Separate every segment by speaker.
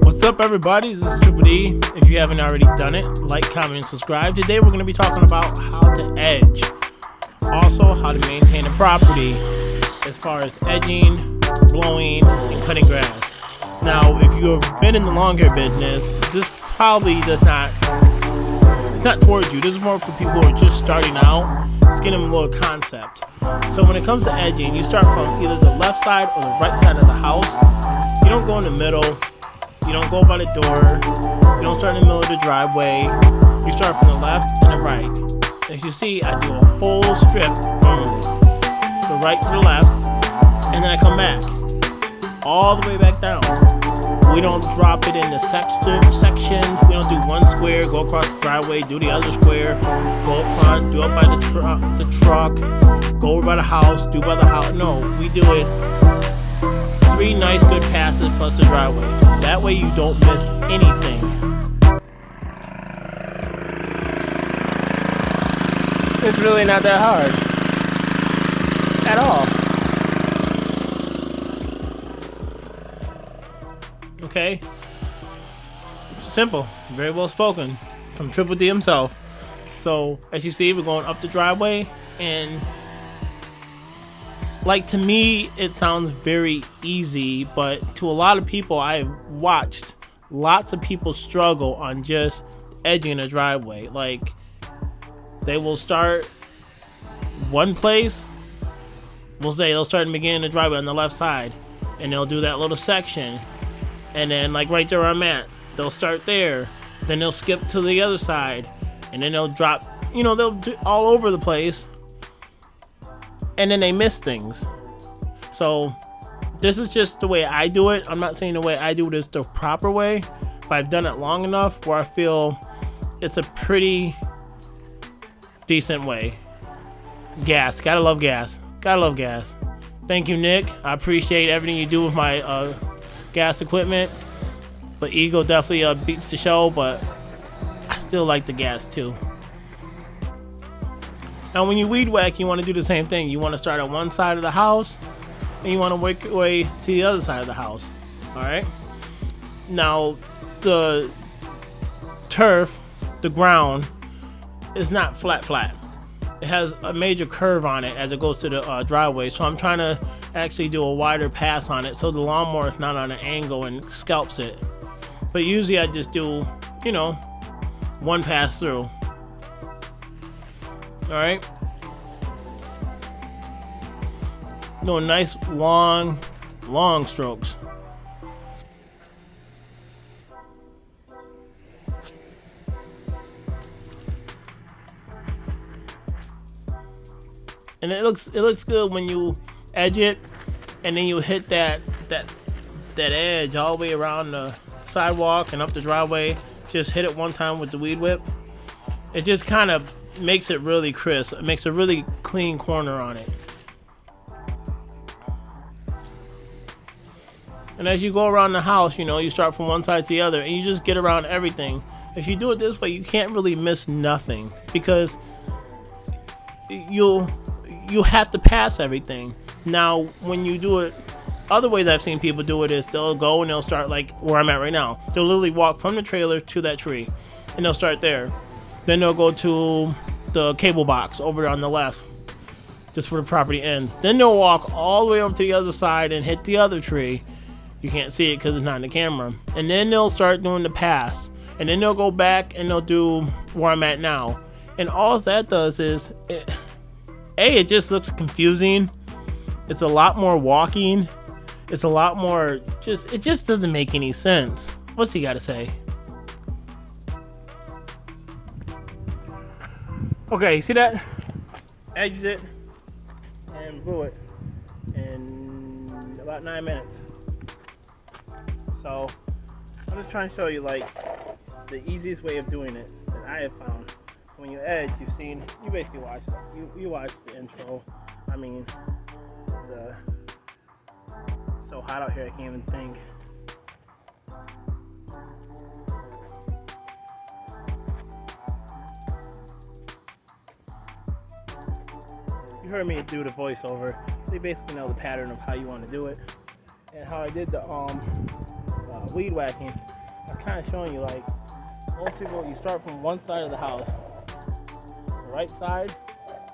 Speaker 1: What's up, everybody? This is Triple D. If you haven't already done it, like, comment, and subscribe. Today we're going to be talking about how to edge. Also, how to maintain a property as far as edging, blowing, and cutting grass. Now, if you have been in the lawn care business, this probably it's not towards you. This is more for people who are just starting out. It's getting them a little concept. So when it comes to edging, you start from either the left side or the right side of the house. You don't go in the middle. You don't go by the door. You don't start in the middle of the driveway. You start from the left and the right. As you see, I do a whole strip from the right to the left, and then I come back all the way back down. We don't drop it into sections. We don't do one square, go across the driveway, do the other square, go up front, do up by the truck, go over by the house, do by the house. No, we do it 3 nice good passes plus the driveway. That way you don't miss anything. It's really not that hard at all. Okay? Simple. Very well spoken from Triple D himself. So, as you see, we're going up the driveway, and like, to me, it sounds very easy, but to a lot of people, I've watched lots of people struggle on just edging a driveway. Like, they will start one place. We'll say they'll start in the beginning of the driveway on the left side, and they'll do that little section. And then, like right there where I'm at, they'll start there. Then they'll skip to the other side, and then they'll drop, they'll do all over the place. And then they miss things. So this is just the way I do it. I'm not saying the way I do it is the proper way, but I've done it long enough where I feel it's a pretty decent way. Gas. Gotta love gas. Gotta love gas. Thank you, Nick. I appreciate everything you do with my gas equipment. But Eagle definitely beats the show, but I still like the gas too. Now, when you weed whack, you want to do the same thing. You want to start at one side of the house, and you want to work your way to the other side of the house. All right? Now, the turf, the ground, is not flat. It has a major curve on it as it goes to the driveway. So I'm trying to actually do a wider pass on it so the lawnmower is not on an angle and scalps it. But usually I just do, one pass through. Alright, doing nice long strokes. And it looks good when you edge it, and then you hit that edge all the way around the sidewalk and up the driveway. Just hit it one time with the weed whip. It just kind of makes it really crisp. It makes a really clean corner on it. And as you go around the house, you start from one side to the other, and you just get around everything. If you do it this way, you can't really miss nothing, because you'll have to pass everything. Now, when you do it, other ways I've seen people do it is they'll go and they'll start like where I'm at right now. They'll literally walk from the trailer to that tree, and they'll start there. Then they'll go to the cable box over on the left, just where the property ends. Then they'll walk all the way over to the other side and hit the other tree. You can't see it because it's not in the camera. And then they'll start doing the pass. And then they'll go back and they'll do where I'm at now. And all that does is, it just looks confusing. It's a lot more walking. It's a lot more, it just doesn't make any sense. What's he got to say? Okay, see that? Edged it and blew it in about 9 minutes. So I'm just trying to show you, like, the easiest way of doing it that I have found. So when you edge, you basically watch the intro. I mean, it's so hot out here I can't even think. You heard me do the voiceover, so you basically know the pattern of how you want to do it. And how I did the weed whacking, I'm kind of showing you, like, most people, you start from one side of the house, the right side,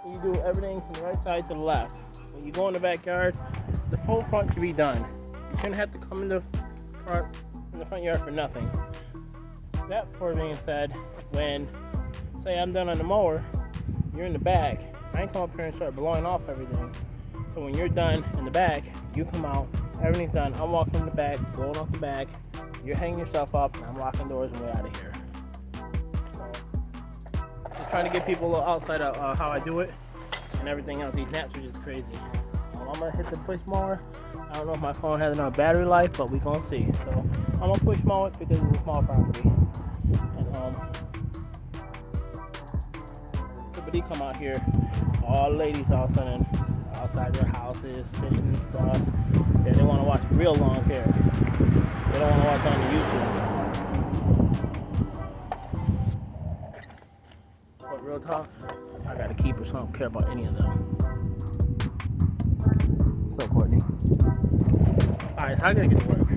Speaker 1: and you do everything from the right side to the left. When you go in the backyard, the full front should be done. You shouldn't have to come in the front yard for nothing. That before being said, when, say I'm done on the mower, you're in the back, I ain't come up here and start blowing off everything. So when you're done in the back, you come out, everything's done. I'm walking in the back, blowing off the back. You're hanging yourself up, and I'm locking doors and we're out of here. So, just trying to give people a little outside of how I do it and everything else. These gnats are just crazy. I'm gonna hit the push mower. I don't know if my phone has enough battery life, but we gonna see. So I'm gonna push mow it because it's a small property. And somebody come out here, all ladies all of a sudden outside their houses, sitting and stuff. Yeah, they want to watch real long hair. They don't want to watch on the YouTube. But real talk, I got a keeper, so I don't care about any of them. So Courtney. Alright, so I gotta get to work.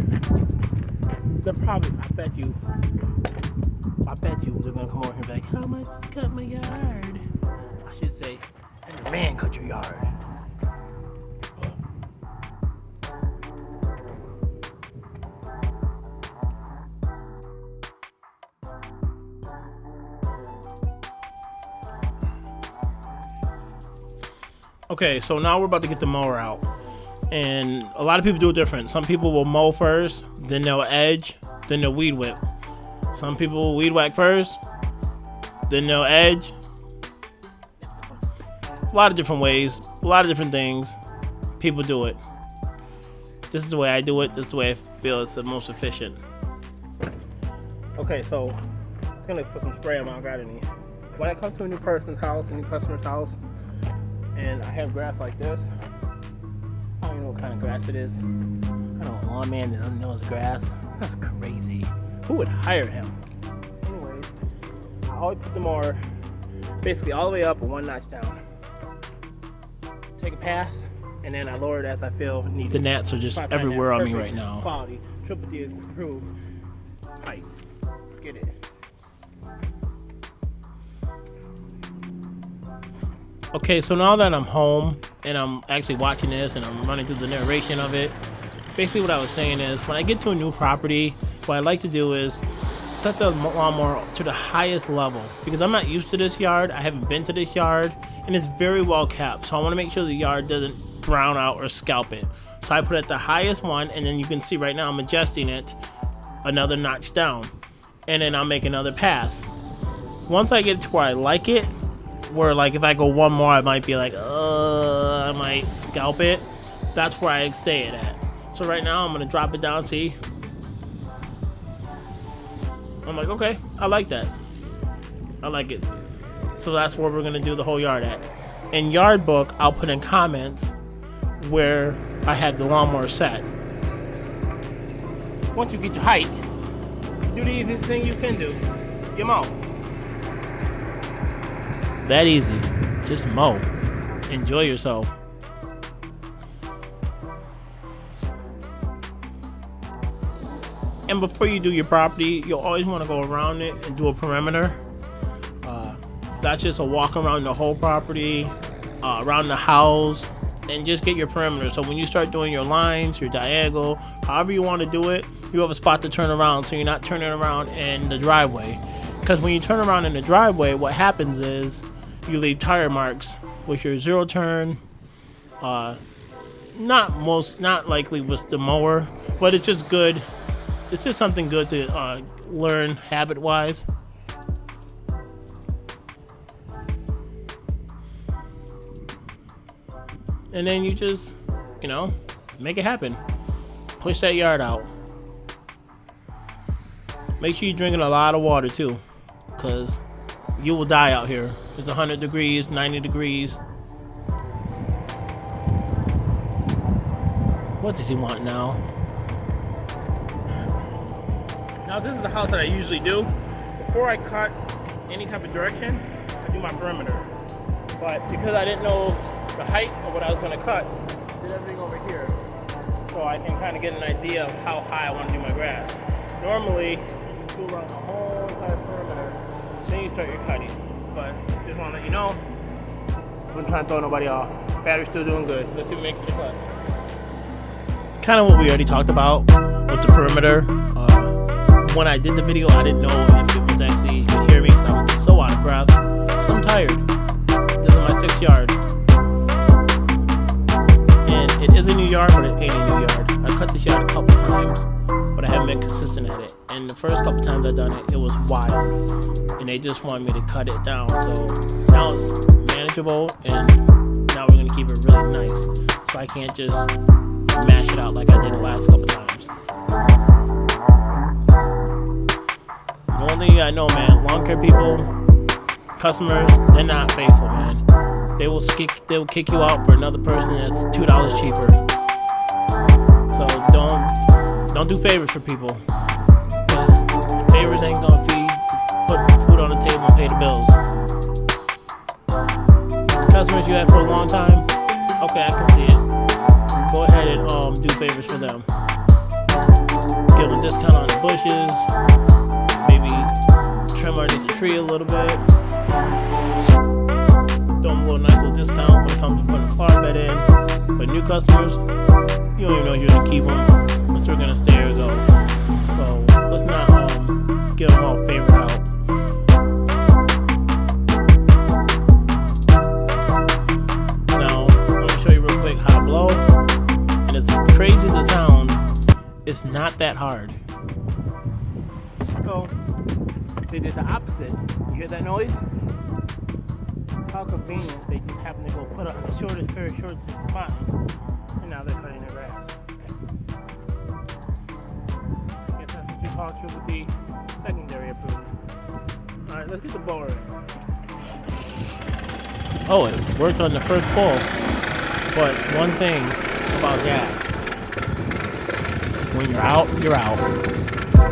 Speaker 1: They're probably, I bet you they're gonna come over here and be like, how much you cut my yard? I should say, and the man cut your yard. Okay, so now we're about to get the mower out. And a lot of people do it different. Some people will mow first, then they'll edge, then they'll weed whip. Some people will weed whack first, then they'll edge. A lot of different ways, a lot of different things. People do it. This is the way I do it. This is the way I feel it's the most efficient. Okay, so I'm gonna put some spray on my garden. When I come to a new person's house, a new customer's house, and I have grass like this, I don't even know what kind of grass it is. I don't know a lawn man that doesn't know his grass. That's crazy. Who would hire him? Anyways, I always put the mower basically all the way up and one notch down. Take a pass, and then I lower it as I feel needed. The gnats are just everywhere on me right now. Quality, triple D approved. Pipe. Let's get it. Okay, so now that I'm home and I'm actually watching this and I'm running through the narration of it, basically what I was saying is when I get to a new property, what I like to do is set the lawnmower to the highest level because I'm not used to this yard. I haven't been to this yard and it's very well kept. So I want to make sure the yard doesn't brown out or scalp it. So I put it at the highest one, and then you can see right now I'm adjusting it another notch down, and then I'll make another pass. Once I get to where I like it, where like if I go one more I might be like I might scalp it, that's where I stay it at. So right now I'm gonna drop it down. See, I'm like, okay, I like that, I like it. So that's where we're gonna do the whole yard at. In yard book I'll put in comments where I had the lawnmower set. Once you get your height, do the easiest thing you can do, you mow. That easy. Just mow. Enjoy yourself. And before you do your property, you'll always want to go around it and do a perimeter. That's just a walk around the whole property, around the house, and just get your perimeter. So when you start doing your lines, your diagonal, however you want to do it, you have a spot to turn around so you're not turning around in the driveway. Because when you turn around in the driveway, what happens is you leave tire marks with your zero turn. Not likely with the mower, but it's just good. It's just something good to learn habit-wise. And then you just, make it happen. Push that yard out. Make sure you're drinking a lot of water too, because you will die out here. It's 100 degrees, 90 degrees. What does he want now? Now this is the house that I usually do. Before I cut any type of direction, I do my perimeter. But because I didn't know the height of what I was going to cut, I did everything over here. So I can kind of get an idea of how high I want to do my grass. Normally, you do around the whole entire perimeter, then you start your cutting. But just want to let you know, I'm trying to throw nobody off. Battery's still doing good. Let's see if we make the cut. Kind of what we already talked about with the perimeter. When I did the video, I didn't know if it was actually, you could hear me because I was so out of breath. So I'm tired. This is my 6th yard. And it is a new yard, but it ain't a new yard. I cut this yard a couple times, but I haven't been consistent at it. And the first couple times I done it, it was wild. And they just wanted me to cut it down. So now it's manageable, and now we're going to keep it really nice. So I can't just mash it out like I did the last couple times. The only thing I know, man, lawn care people, customers, they're not faithful, man. They will kick you out for another person that's $2 cheaper. So don't do favors for people. Because favors ain't gonna put food on the table and pay the bills. Customers you had for a long time, okay, I can see it. Go ahead and do favors for them. Give them a discount on the bushes. Maybe trim underneath the tree a little bit. Throw them a little nice little discount when it comes to putting a flower bed in. But new customers, you don't even know you're gonna keep them, but they're gonna stay or go. So let's not give them all favored out. Now I'm gonna show you real quick how to blow. And as crazy as it sounds, it's not that hard. So they did the opposite. You hear that noise? How convenient. They just happen to go put up the shortest pair of shorts they can find, and now they're cutting their grass. I guess that's what you call Triple D secondary approved. Alright, let's get the blower in. Oh, it worked on the first pull. But one thing about gas, when you're out, you're out. Now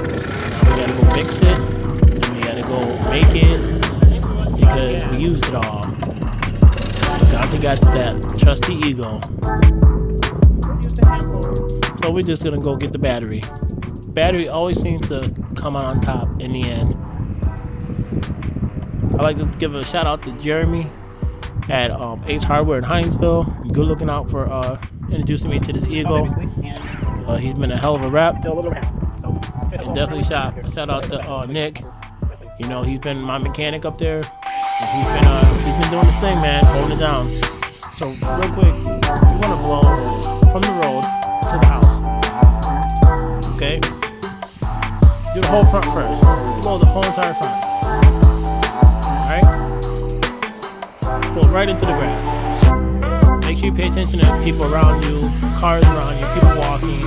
Speaker 1: we gotta go mix it, and we gotta go make it, because we used it all. Dante got that trusty ego. So we're just gonna go get the battery. Battery always seems to come out on top in the end. I'd like to give a shout out to Jeremy at Ace Hardware in Hinesville. Good looking out for introducing me to this Eagle. He's been a hell of a rep. And definitely shout out to Nick. You know, he's been my mechanic up there. And he's been doing this thing, man, holding it down. So real quick, we want to blow from the road to the house. Okay? Do the whole front first. Blow the whole entire front. Alright? Go right into the grass. Make sure you pay attention to people around you, cars around you, people walking.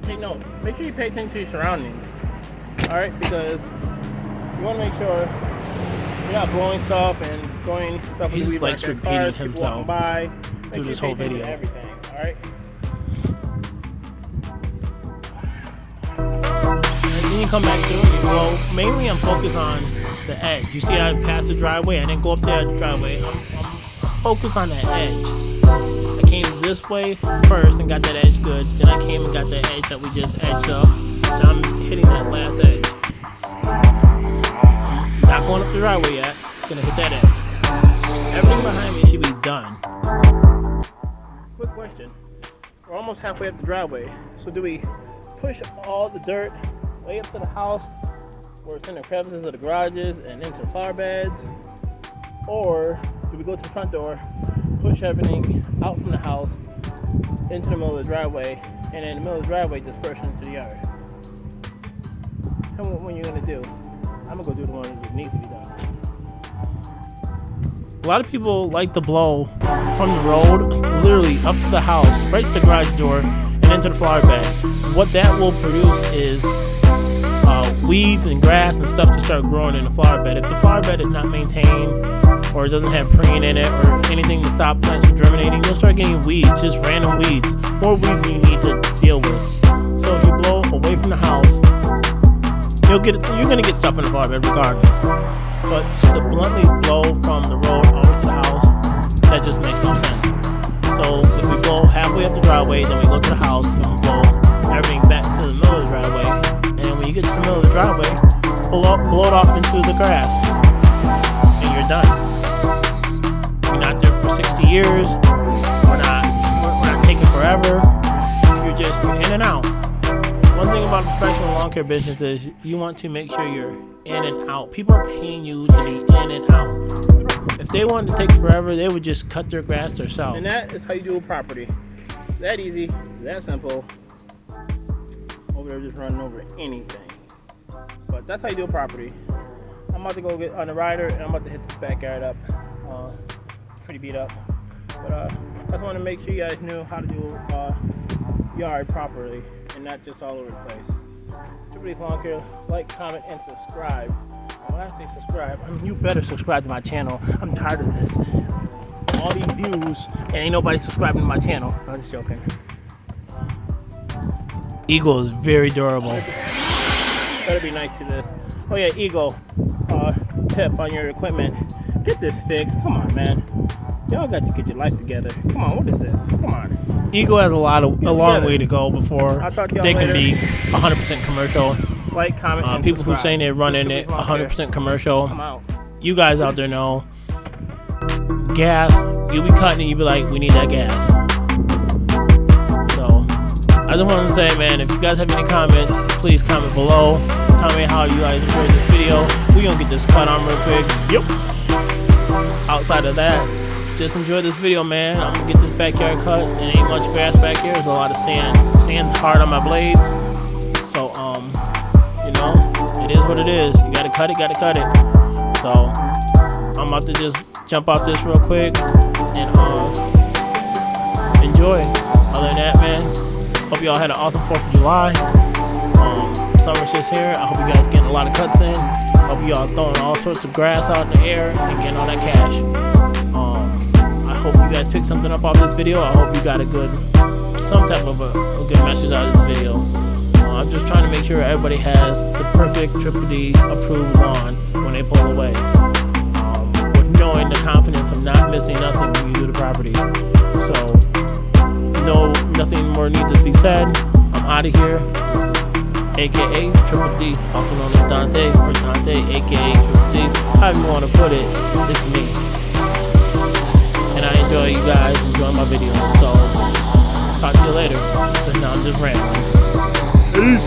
Speaker 1: Take notes. Make sure you pay attention to your surroundings. Alright? Because you want to make sure you're not blowing stuff and throwing stuff in the weed like repeating cars, himself by, through this whole video. Everything. Alright? And then you come back to it. Well, mainly I'm focused on the edge. You see I passed the driveway. I didn't go up there at the driveway. I'm focused on that edge. I came this way first and got that edge good. Then I came and got that edge that we just edged up. Now I'm hitting that last edge. Not going up the driveway yet. Gonna hit that edge. Everything behind me should be done. Quick question. We're almost halfway up the driveway. So do we push all the dirt way up to the house where it's in the crevices of the garages and into flower beds? Or do we go to the front door, push everything out from the house into the middle of the driveway, and in the middle of the driveway disperse it into the yard? Tell me what you're gonna do. I'm gonna go do the one that needs to be done. A lot of people like to blow from the road, literally up to the house, right to the garage door, and into the flower bed. What that will produce is weeds and grass and stuff to start growing in the flower bed. If the flower bed is not maintained or it doesn't have preen in it or anything to stop plants from germinating, you'll start getting weeds, just random weeds, more weeds than you need to deal with. So if you blow away from the house, you're gonna get stuff in the flower bed regardless. But to bluntly blow from the road over to the house, that just makes no sense. So if we blow halfway up the driveway, then we go to the house and we blow everything back to the middle of the driveway. And when you get to the middle of the driveway, blow it off into the grass, and you're done. You're not there for 60 years. We're not taking forever. You're in and out. One thing about professional lawn care business is you want to make sure you're in and out. People are paying you to be in and out. If they wanted to take forever, they would just cut their grass themselves. And that is how you do a property. That easy, that simple. Over there just running over anything. But that's how you do a property. I'm about to go get on the rider and I'm about to hit this backyard up. It's pretty beat up. But I just want to make sure you guys knew how to do yard properly and not just all over the place. Triple D's Lawn Care, like, comment, and subscribe. When I say subscribe, I mean you better subscribe to my channel. I'm tired of this. All these views and ain't nobody subscribing to my channel. I'm just joking. Eagle is very durable. Better be nice to this. Oh yeah, Eagle. Tip on your equipment. Get this fixed. Come on, man. Y'all got to get your life together. Come on, what is this? Come on. Eagle has a long way to go before they can be 100% commercial. Like, comment, and people subscribe. Who saying they're running it 100% commercial. You guys out there know. Gas, you'll be cutting it, you'll be like, we need that gas. So, I just wanted to say, man, if you guys have any comments, please comment below. Tell me how you guys enjoyed this video. We gonna get this cut on real quick. Yep. Outside of that, just enjoy this video, man. I'm gonna get this backyard cut. There ain't much grass back here. There's a lot of sand. Sand's hard on my blades. So, you know, it is what it is. You gotta cut it, So, I'm about to just jump off this real quick and enjoy. Other than that, man, hope y'all had an awesome 4th of July. Summer's just here. I hope you guys getting a lot of cuts in. Hope y'all throwing all sorts of grass out in the air and getting all that cash. I hope you guys picked something up off this video. I hope you got some type of a good message out of this video. I'm just trying to make sure everybody has the perfect Triple D approved lawn when they pull away. With knowing the confidence of not missing nothing when you do the property. So, no, nothing more needs to be said. I'm out of here. AKA Triple D, also known as Dante, or Dante, AKA Triple D. However you want to put it, it's me. And I enjoy you guys enjoying my videos. So, talk to you later. Because now I'm just rambling. Peace.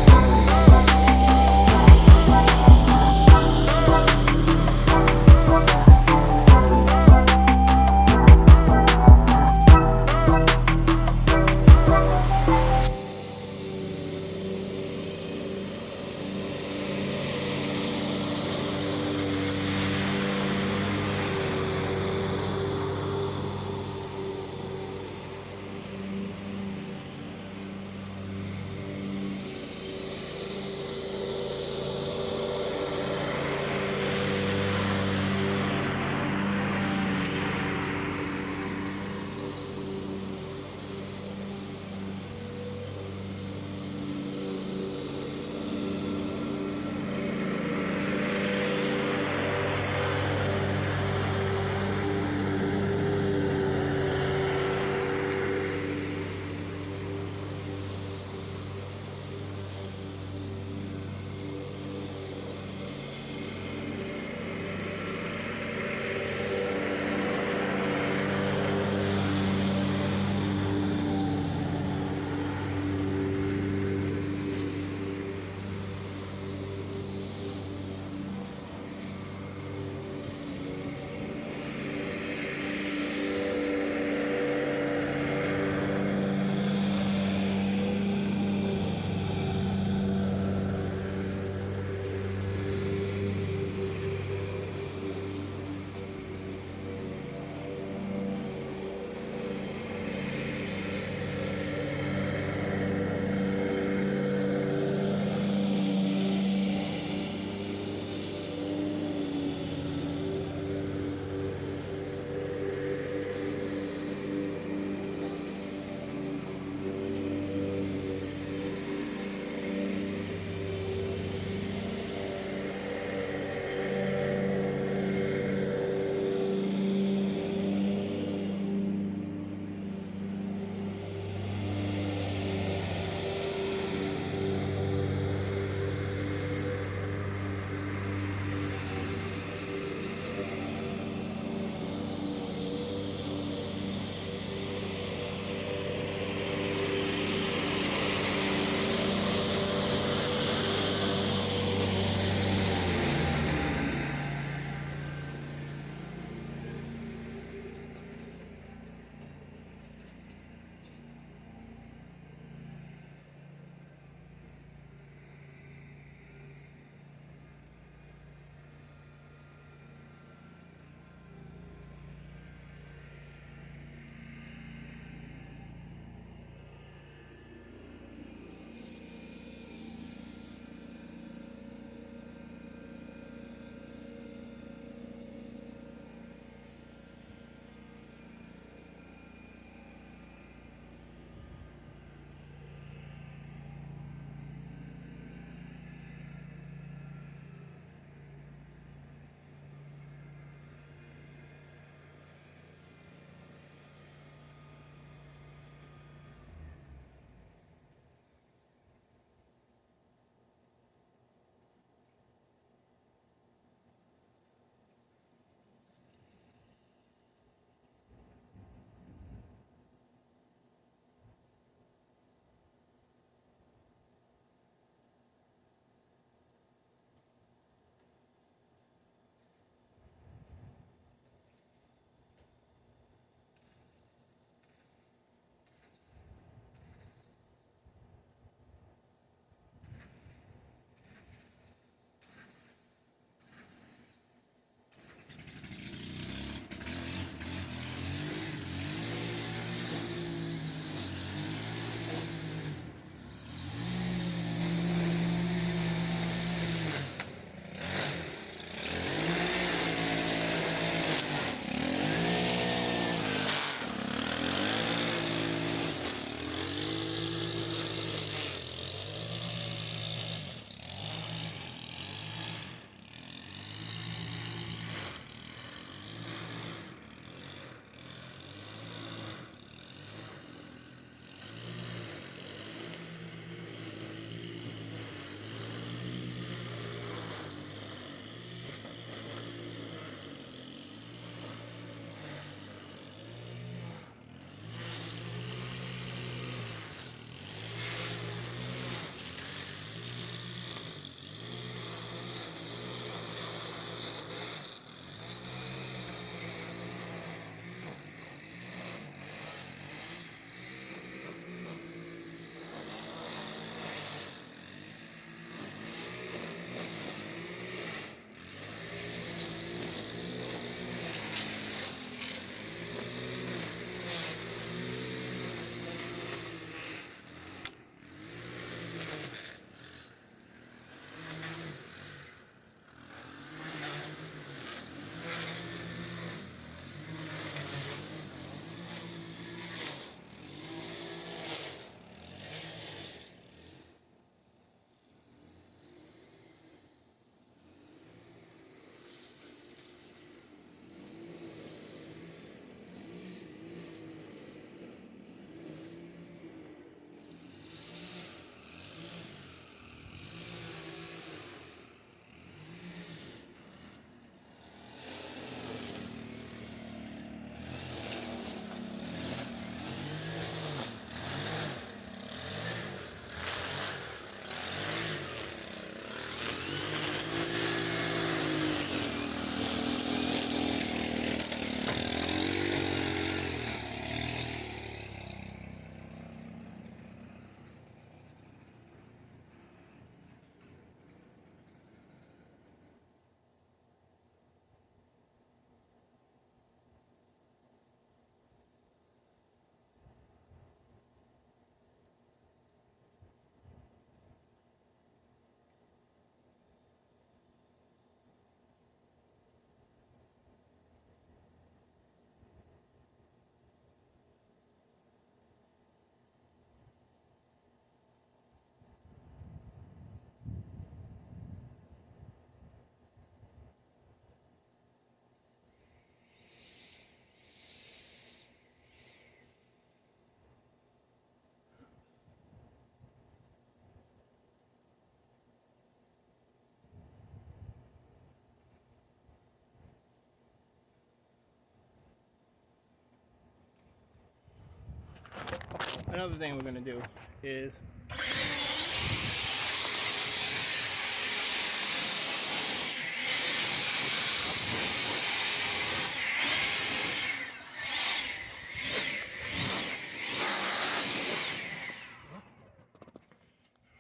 Speaker 1: Another thing we're gonna do is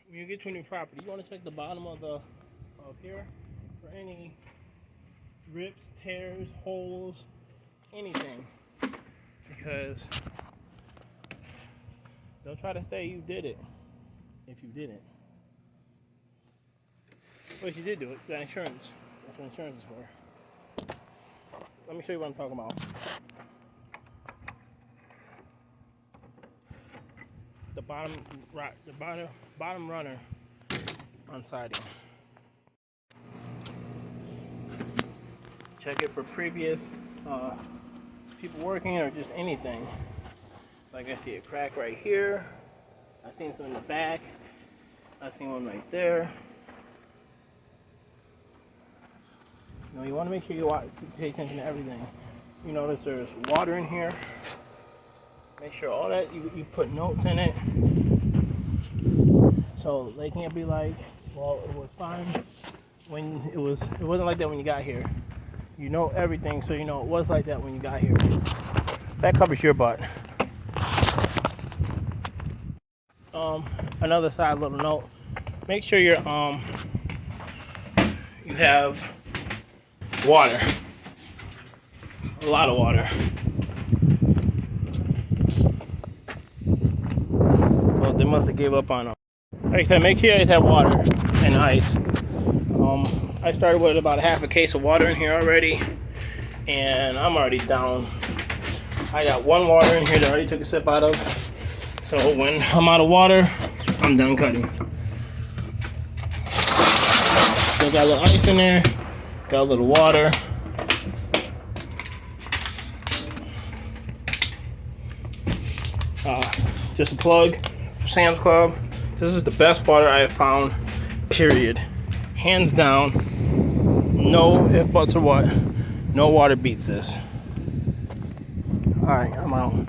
Speaker 1: when you get to a new property, you want to check the bottom of here for any rips, tears, holes, anything, because they'll try to say you did it if you didn't. Well, if you did do it, you got insurance. That's what insurance is for. Let me show you what I'm talking about. The bottom runner on siding. Check it for previous people working or just anything. Like I see a crack right here. I've seen some in the back. I've seen one right there. You know, you want to make sure you pay attention to everything. You notice there's water in here. Make sure all that you put notes in it, so they can't be like, well, it was fine when it wasn't like that when you got here. You know everything, so you know it was like that when you got here. That covers your butt. Another side little note: make sure you have water, a lot of water. Well, they must have gave up on them. Like I said, make sure you guys have water and ice. I started with about a half a case of water in here already, and I'm already down. I got one water in here that I already took a sip out of. So when I'm out of water, I'm done cutting. Still got a little ice in there, got a little water. Just a plug for Sam's Club. This is the best water I have found, period. Hands down. No ifs, buts, or what. No water beats this. Alright, I'm out.